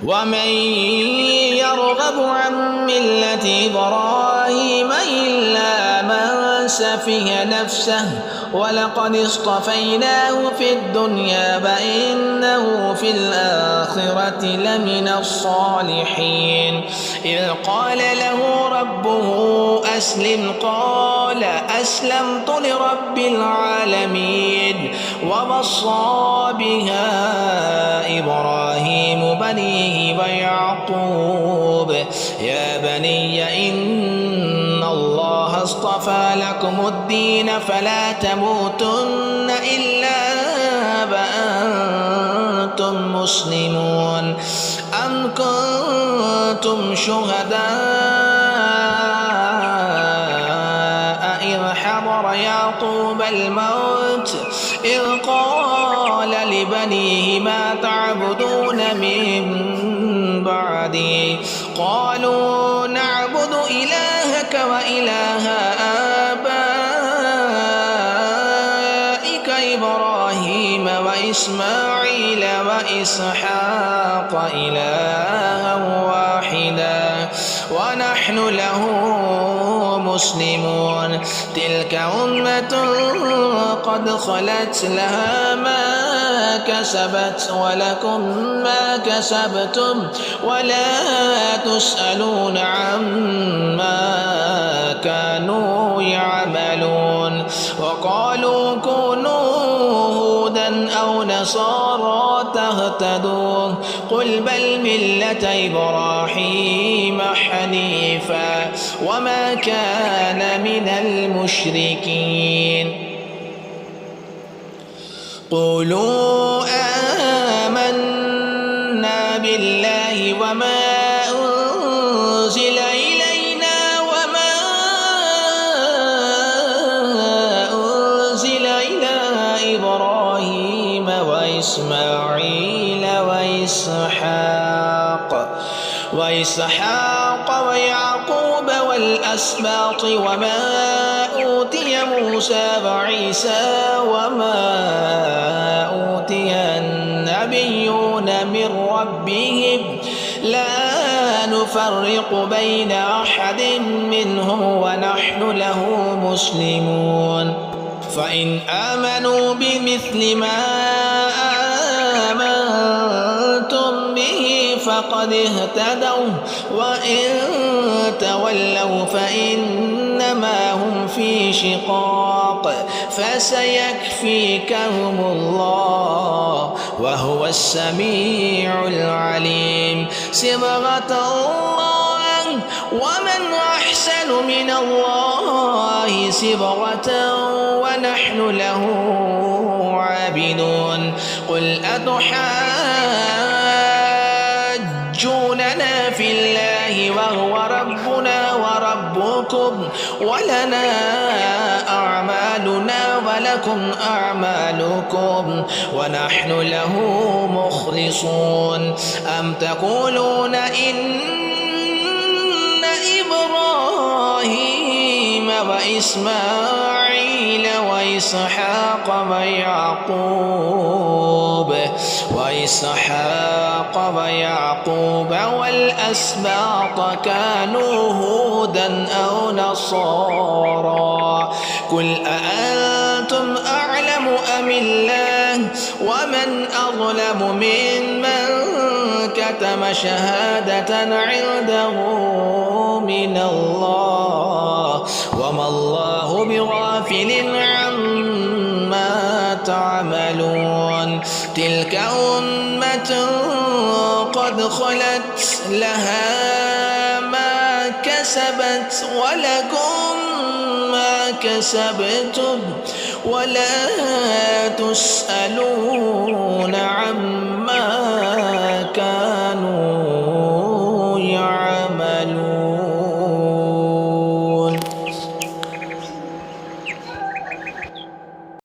ومن يرغب عن ملة إبراهيم إلا من سفه نفسه ولقد اصطفيناه في الدنيا وإنه في الآخرة لمن الصالحين إذ قال له ربه أسلم قال أسلمت لرب العالمين ووصى بها إبراهيم بنيه ويعقوب يا بني إن الله اصطفى لكم الدين فلا تموتن إلا وأنتم مسلمون أم كنتم شهداء إذ حضر يعقوب الموت إذ قال لبنيه ما تعبدون من بعدي قالوا نعبد إلهك وإله آبائك إبراهيم وإسماعيل وإسحاق إلها واحدا ونحن له مسلمون تلك أمة قد خلت لها ما كسبت ولكم ما كسبتم ولا تسألون عما كانوا يعملون وقالوا كونوا هودا أو نصارى تهتدوا قل بل ملة إبراهيم حنيفا وما كان من المشركين قولوا آمنا بالله وما أنزل إلينا وما أنزل إلى إبراهيم وإسماعيل وإسحاق ويعقوب والأسباط وما أوتي موسى وعيسى وما أوتي النبيون من ربهم لا نفرق بين أحد منهم ونحن له مسلمون فإن آمنوا بمثل ما آمنتم به فقد اهتدوا وإن تولوا فإنما هم في شقاق فسيكفيكهم الله وهو السميع العليم صبغة الله ومن أحسن من الله صبغة ونحن له عابدون قل أتحاجوننا في الله وهو ربنا وربكم ولنا أعمالنا ولكم أعمالكم ونحن له مخلصون أم تقولون إن إبراهيم وإسماعيل وإسحاق ويعقوب والأسباط كانوا هودا أو نصارى قل أأنتم أعلم أم الله ومن أظلم ممن كتم شهادة عنده من الله وما الله بغافل عما تعملون تلك أمة قد خلت لها ما كسبت ولكم ما كسبتم ولا تسألون عما